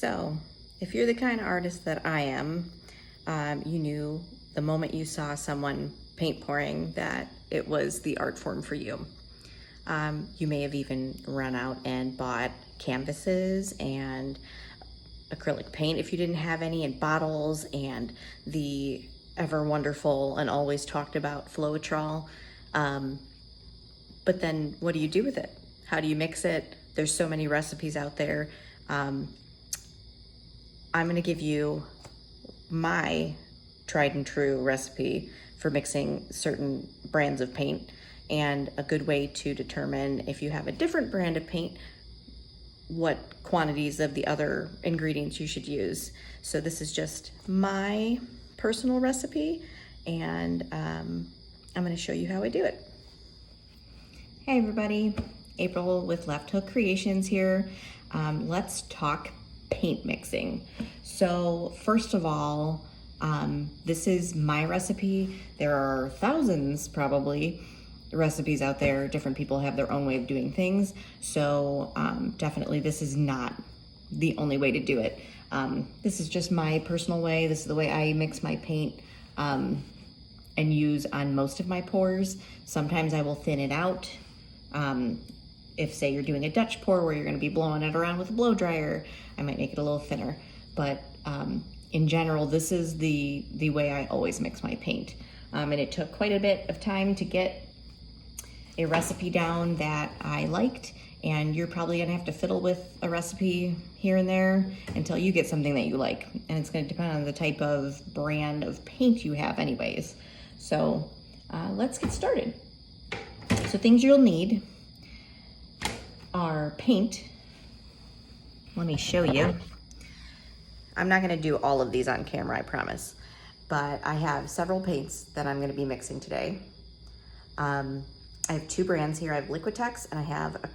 So, if you're the kind of artist that I am, you knew the moment you saw someone paint pouring that it was the art form for you. You may have even run out and bought canvases and acrylic paint if you didn't have any, and bottles, and the ever wonderful and always talked about Floetrol. But then what do you do with it? How do you mix it? There's so many recipes out there. I'm gonna give you my tried and true recipe for mixing certain brands of paint, and a good way to determine if you have a different brand of paint, what quantities of the other ingredients you should use. So this is just my personal recipe, and I'm gonna show you how I do it. Hey everybody, April with Left Hook Creations here. Let's talk paint mixing. So first of all, this is my recipe. There are thousands probably recipes out there. Different people have their own way of doing things. So definitely this is not the only way to do it. This is just my personal way. This is the way I mix my paint and use on most of my pours. Sometimes I will thin it out. If say you're doing a Dutch pour where you're gonna be blowing it around with a blow dryer, I might make it a little thinner. But in general, this is the way I always mix my paint. And it took quite a bit of time to get a recipe down that I liked, and you're probably gonna have to fiddle with a recipe here and there until you get something that you like. And it's gonna depend on the type of brand of paint you have anyways. So let's get started. So things you'll need are paint. Let me show you. I'm not gonna do all of these on camera, I promise, but I have several paints that I'm gonna be mixing today. I have two brands here. I have Liquitex and I have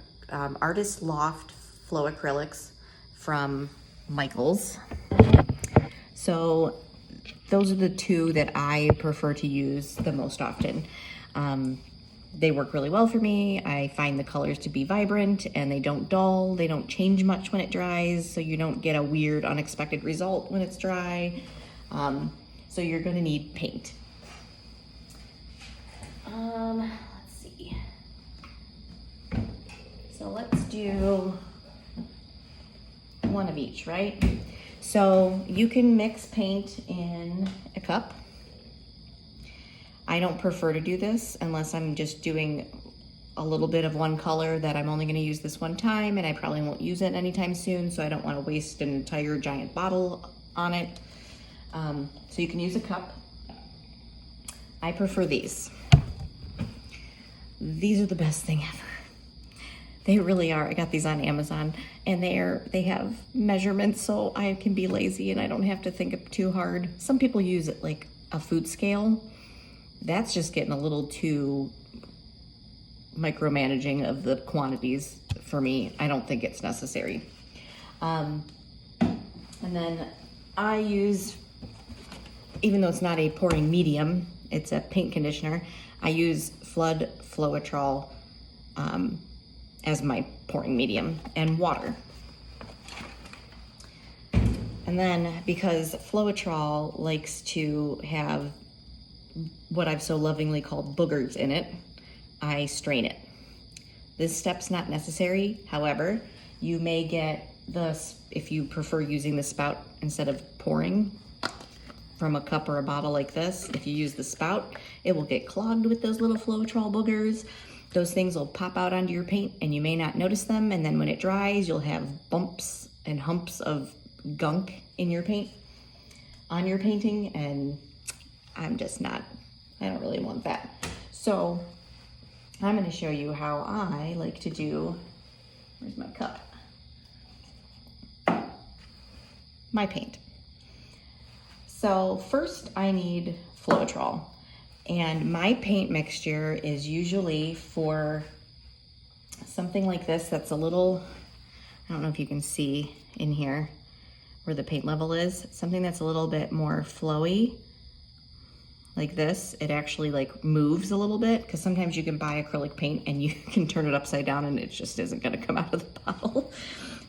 Artists Loft Flow Acrylics from Michaels. So those are the two that I prefer to use the most often. They work really well for me. I find the colors to be vibrant and they don't dull. They don't change much when it dries, so you don't get a weird, unexpected result when it's dry. So you're gonna need paint. Let's see. So let's do one of each, right? So you can mix paint in a cup. I don't prefer to do this unless I'm just doing a little bit of one color that I'm only gonna use this one time, and I probably won't use it anytime soon, so I don't wanna waste an entire giant bottle on it. So you can use a cup. I prefer these. These are the best thing ever. They really are. I got these on Amazon, and they have measurements, so I can be lazy and I don't have to think too hard. Some people use it like a food scale. That's just getting a little too micromanaging of the quantities for me. I don't think it's necessary. And then I use, even though it's not a pouring medium, it's a paint conditioner, I use Floetrol as my pouring medium, and water. And then because Floetrol likes to have what I've so lovingly called boogers in it, I strain it. This step's not necessary. However, you may get this, if you prefer using the spout instead of pouring from a cup or a bottle like this, if you use the spout, it will get clogged with those little Floetrol boogers. Those things will pop out onto your paint and you may not notice them, and then when it dries, you'll have bumps and humps of gunk in your paint, on your painting, and I don't really want that. So I'm gonna show you how I like to do, where's my cup? My paint. So first I need Floetrol, and my paint mixture is usually for something like this that's a little, I don't know if you can see in here where the paint level is, something that's a little bit more flowy. Like this, it actually like moves a little bit, because sometimes you can buy acrylic paint and you can turn it upside down and it just isn't gonna come out of the bottle.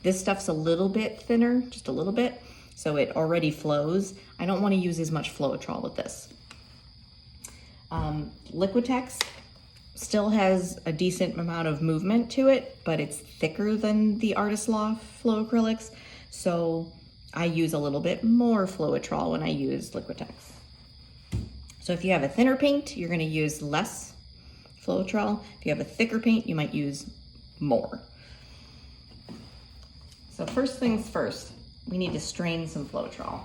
This stuff's a little bit thinner, just a little bit, so it already flows. I don't want to use as much Floetrol with this. Liquitex still has a decent amount of movement to it, but it's thicker than the Artists Loft Flow Acrylics, so I use a little bit more Floetrol when I use Liquitex. So if you have a thinner paint, you're gonna use less Floetrol. If you have a thicker paint, you might use more. So first things first, we need to strain some Floetrol.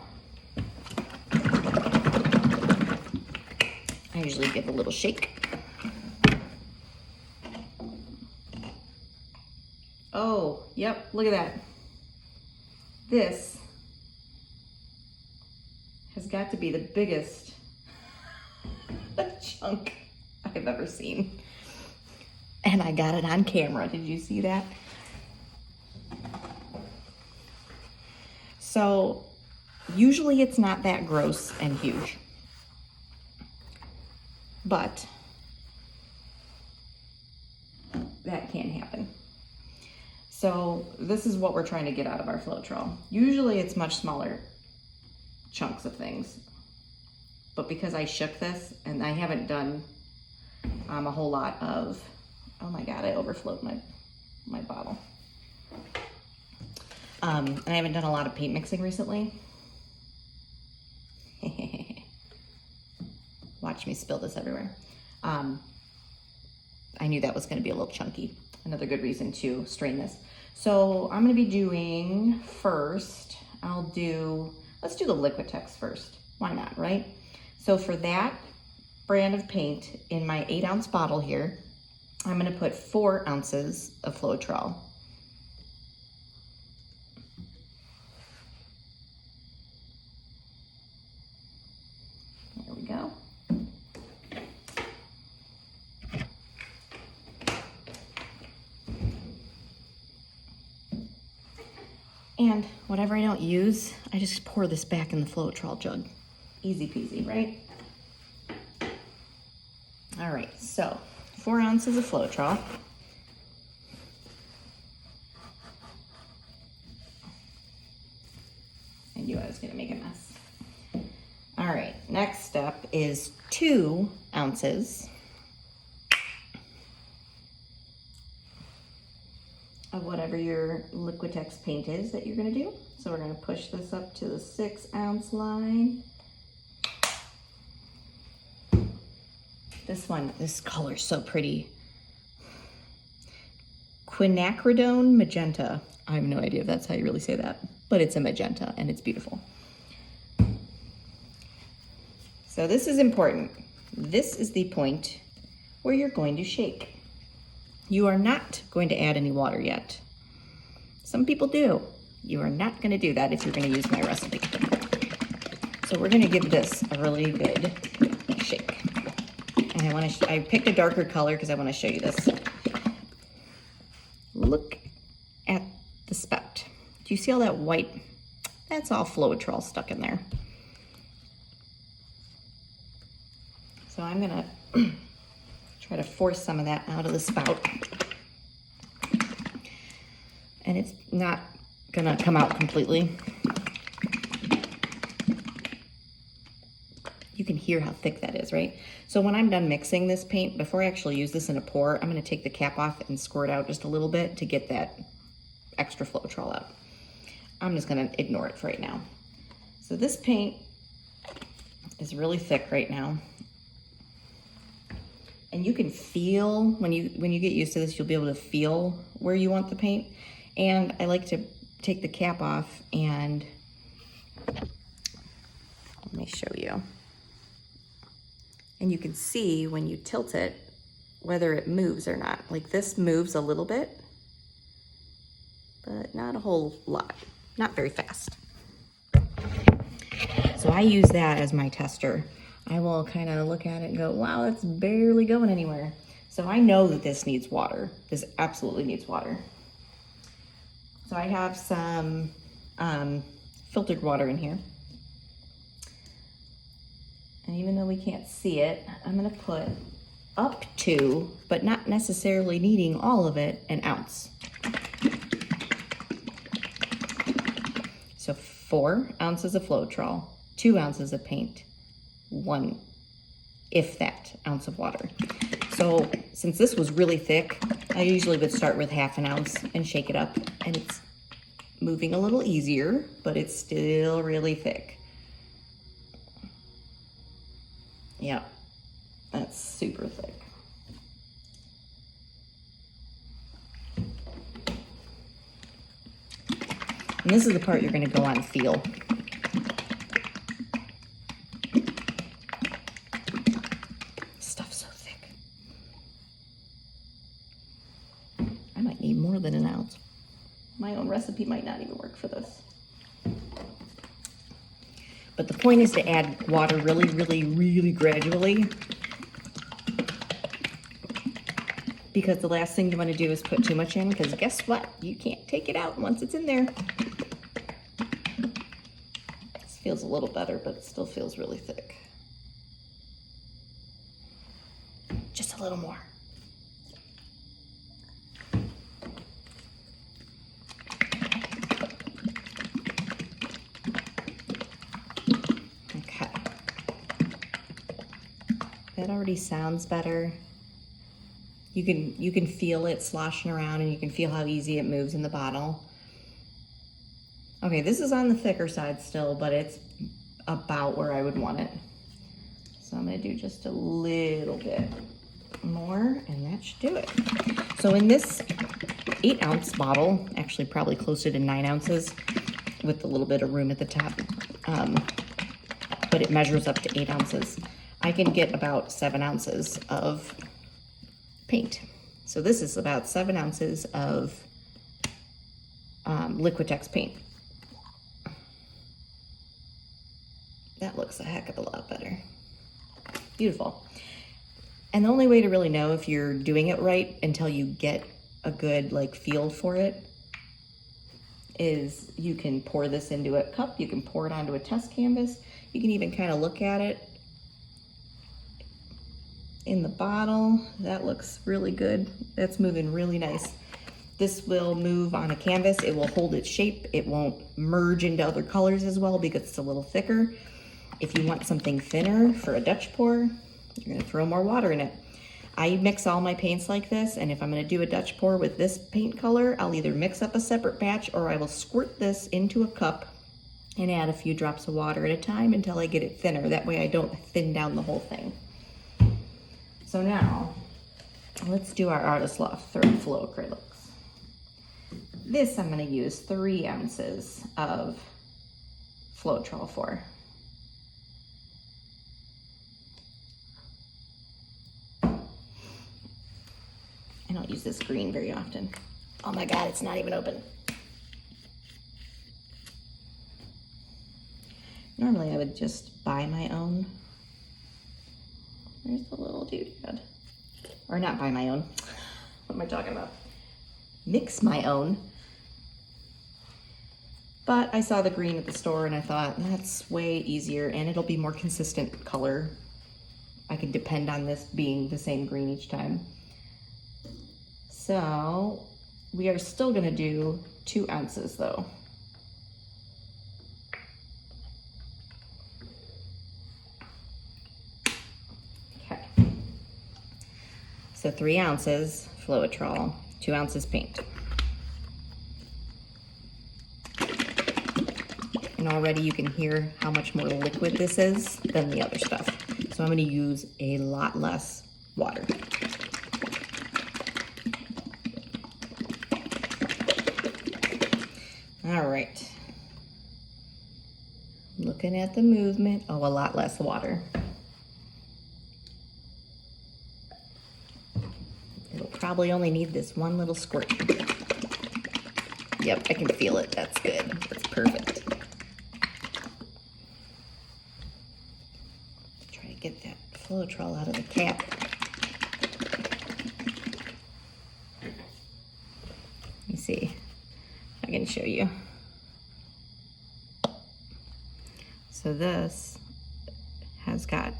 I usually give a little shake. Oh, yep, look at that. This has got to be the biggest chunk I've ever seen. And I got it on camera. Did you see that? So usually it's not that gross and huge, but that can happen. So this is what we're trying to get out of our Floetrol. Usually it's much smaller chunks of things, but because I shook this and I haven't done a whole lot of, oh my God, I overflowed my bottle. And I haven't done a lot of paint mixing recently. Watch me spill this everywhere. I knew that was gonna be a little chunky. Another good reason to strain this. So I'm gonna be doing first, let's do the Liquitex first. Why not, right? So for that brand of paint in my 8-ounce bottle here, I'm gonna put 4 ounces of Floetrol. There we go. And whatever I don't use, I just pour this back in the Floetrol jug. Easy peasy, right? All right, so 4 ounces of Floetrol. I knew I was gonna make a mess. All right, next step is 2 ounces of whatever your Liquitex paint is that you're gonna do. So we're gonna push this up to the 6-ounce line. This color's so pretty. Quinacridone magenta. I have no idea if that's how you really say that, but it's a magenta and it's beautiful. So this is important. This is the point where you're going to shake. You are not going to add any water yet. Some people do. You are not going to do that if you're going to use my recipe. So we're going to give this a really good shake. And I picked a darker color because I want to show you this. Look at the spout. Do you see all that white? That's all Floetrol stuck in there. So I'm going to try to force some of that out of the spout. And it's not gonna come out completely. You can hear how thick that is, right? So when I'm done mixing this paint, before I actually use this in a pour, I'm gonna take the cap off and squirt out just a little bit to get that extra Floetrol out. I'm just gonna ignore it for right now. So this paint is really thick right now. And you can feel, when you get used to this, you'll be able to feel where you want the paint. And I like to take the cap off and, let me show you. And you can see when you tilt it, whether it moves or not. Like this moves a little bit, but not a whole lot, not very fast. So I use that as my tester. I will kind of look at it and go, wow, that's barely going anywhere. So I know that this needs water. This absolutely needs water. So I have some filtered water in here. And even though we can't see it, I'm gonna put up to, but not necessarily needing all of it, 1 ounce. 4 ounces of Floetrol, 2 ounces of paint, 1, if that, ounce of water. So since this was really thick, I usually would start with 1/2 ounce and shake it up, and it's moving a little easier, but it's still really thick. Yeah, that's super thick. And this is the part you're gonna go on feel. Stuff's so thick. I might need more than 1 ounce. My own recipe might not even work for this. But the point is to add water really, really, really gradually, because the last thing you want to do is put too much in, because guess what? You can't take it out once it's in there. This feels a little better, but it still feels really thick. Just a little more. That already sounds better. You can feel it sloshing around, and you can feel how easy it moves in the bottle. Okay, this is on the thicker side still, but it's about where I would want it. So I'm gonna do just a little bit more, and that should do it. So in this 8 ounce bottle, actually probably closer to 9 ounces with a little bit of room at the top, but it measures up to 8 ounces. I can get about 7 ounces of paint. So this is about 7 ounces of Liquitex paint. That looks a heck of a lot better. Beautiful. And the only way to really know if you're doing it right until you get a good feel for it is you can pour this into a cup, you can pour it onto a test canvas, you can even kind of look at it in the bottle. That looks really good. That's moving really nice. This will move on a canvas. It will hold its shape. It won't merge into other colors as well because it's a little thicker. If you want something thinner for a Dutch pour, you're gonna throw more water in it. I mix all my paints like this, and if I'm gonna do a Dutch pour with this paint color, I'll either mix up a separate batch or I will squirt this into a cup and add a few drops of water at a time until I get it thinner. That way I don't thin down the whole thing. So now, let's do our Artists Loft third flow acrylics. This I'm gonna use 3 ounces of Floetrol for. I don't use this green very often. Oh my God, it's not even open. Normally I would just buy my own. Where's the little doodad? Or not buy my own. What am I talking about? Mix my own. But I saw the green at the store and I thought that's way easier and it'll be more consistent color. I can depend on this being the same green each time. So we are still gonna do 2 ounces though. So 3 ounces Floetrol, 2 ounces paint. And already you can hear how much more liquid this is than the other stuff. So I'm gonna use a lot less water. All right. Looking at the movement, oh, a lot less water. Probably only need this one little squirt. Yep, I can feel it. That's good. That's perfect. Try to get that Floetrol out of the cap. Let me see if I can show you. So this has got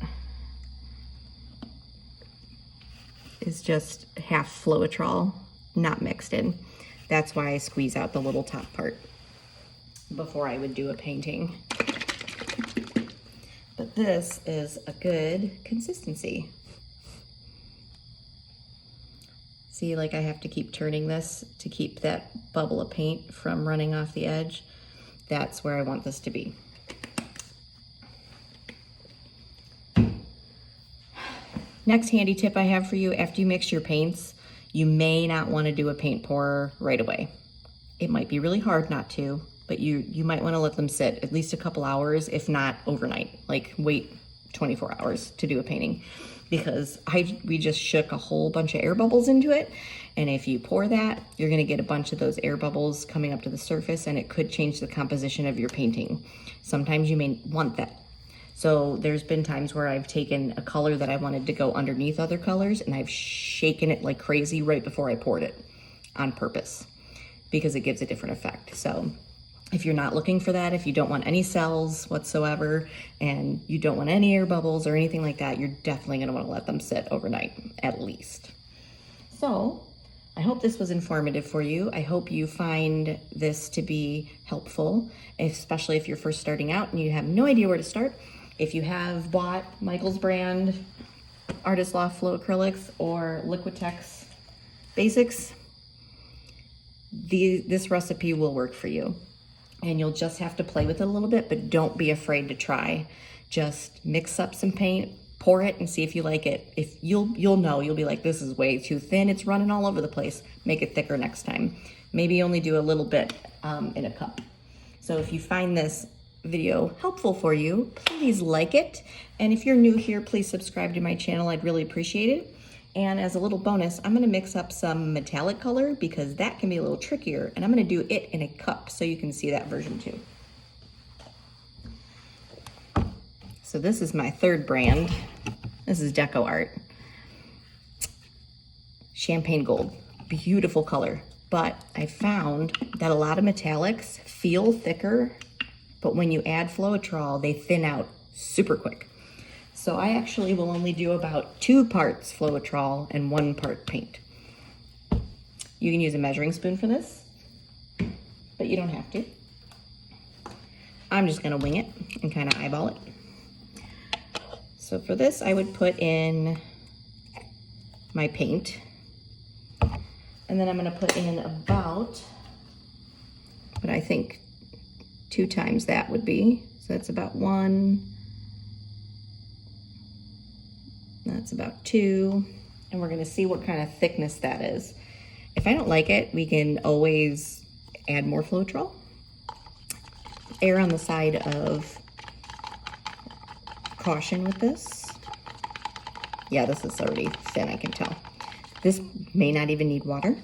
is just half Floetrol, not mixed in. That's why I squeeze out the little top part. before I would do a painting. But this is a good consistency. See, like I have to keep turning this to keep that bubble of paint from running off the edge. That's where I want this to be. Next handy tip I have for you, after you mix your paints, you may not want to do a paint pour right away. It might be really hard not to, but you might want to let them sit at least a couple hours, if not overnight. Like wait 24 hours to do a painting, because we just shook a whole bunch of air bubbles into it. And if you pour that, you're gonna get a bunch of those air bubbles coming up to the surface, and it could change the composition of your painting. Sometimes you may want that. So there's been times where I've taken a color that I wanted to go underneath other colors, and I've shaken it like crazy right before I poured it on purpose, because it gives a different effect. So if you're not looking for that, if you don't want any cells whatsoever, and you don't want any air bubbles or anything like that, you're definitely gonna wanna let them sit overnight, at least. So I hope this was informative for you. I hope you find this to be helpful, especially if you're first starting out and you have no idea where to start. If you have bought Michael's brand, Artists Loft Flow Acrylics, or Liquitex Basics, this recipe will work for you. And you'll just have to play with it a little bit, but don't be afraid to try. Just mix up some paint, pour it, and see if you like it. If you'll know, you'll be like, this is way too thin, it's running all over the place. Make it thicker next time. Maybe only do a little bit in a cup. So if you find this video helpful for you, please like it. And if you're new here, please subscribe to my channel. I'd really appreciate it. And as a little bonus, I'm gonna mix up some metallic color, because that can be a little trickier, and I'm gonna do it in a cup so you can see that version too. So this is my third brand. This is Deco Art. Champagne Gold, beautiful color. But I found that a lot of metallics feel thicker, but when you add Floetrol, they thin out super quick. So I actually will only do about 2 parts Floetrol and 1 part paint. You can use a measuring spoon for this, but you don't have to. I'm just gonna wing it and kind of eyeball it. So for this, I would put in my paint, and then I'm gonna put in about, what I think 2 times that would be. So that's about 1, that's about 2, and we're gonna see what kind of thickness that is. If I don't like it, we can always add more Floetrol. Err on the side of caution with this. Yeah, this is already thin, I can tell. This may not even need water.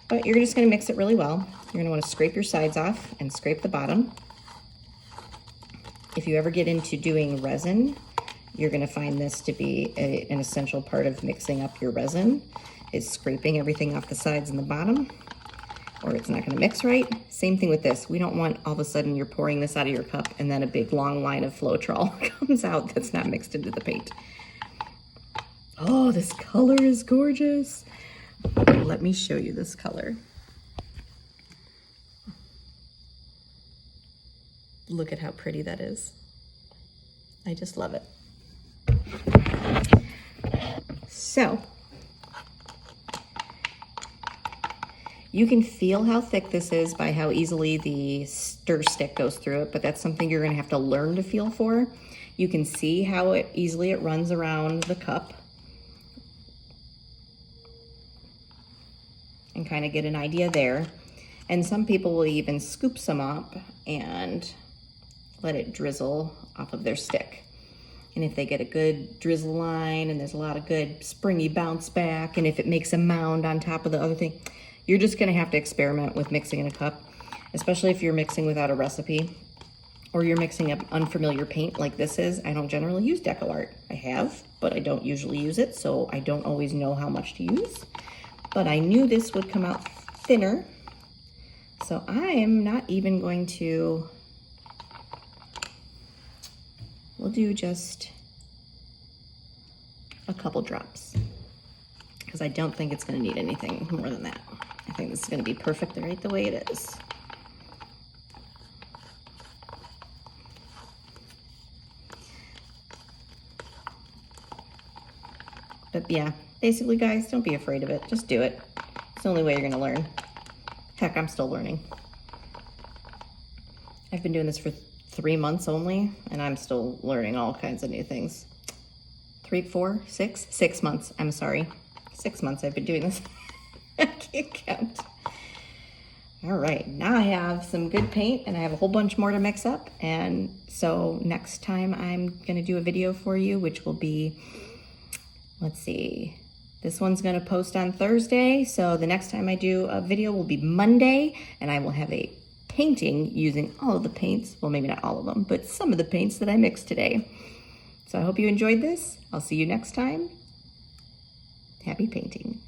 But you're just gonna mix it really well. You're gonna wanna scrape your sides off and scrape the bottom. If you ever get into doing resin, you're gonna find this to be an essential part of mixing up your resin, is scraping everything off the sides and the bottom, or it's not gonna mix right. Same thing with this. We don't want all of a sudden you're pouring this out of your cup and then a big long line of Floetrol comes out that's not mixed into the paint. Oh, this color is gorgeous. Let me show you this color. Look at how pretty that is. I just love it. So, you can feel how thick this is by how easily the stir stick goes through it, but that's something you're gonna have to learn to feel for. You can see how easily it runs around the cup, and kind of get an idea there. And some people will even scoop some up and let it drizzle off of their stick. And if they get a good drizzle line and there's a lot of good springy bounce back, and if it makes a mound on top of the other thing, you're just gonna have to experiment with mixing in a cup, especially if you're mixing without a recipe, or you're mixing up unfamiliar paint like this is. I don't generally use Deco Art. I have, but I don't usually use it, so I don't always know how much to use. But I knew this would come out thinner, so I am not even going to, we'll do just a couple drops, because I don't think it's gonna need anything more than that. I think this is gonna be perfect right the way it is. But yeah, basically guys, don't be afraid of it. Just do it. It's the only way you're gonna learn. Heck, I'm still learning. I've been doing this for 3 months only, and I'm still learning all kinds of new things. 3, 4, 6? 6 months, I'm sorry. 6 months I've been doing this. I can't count. All right, now I have some good paint and I have a whole bunch more to mix up. And so next time I'm gonna do a video for you, which will be, let's see, this one's gonna post on Thursday. So the next time I do a video will be Monday, and I will have a painting using all of the paints. Well, maybe not all of them, but some of the paints that I mixed today. So I hope you enjoyed this. I'll see you next time. Happy painting.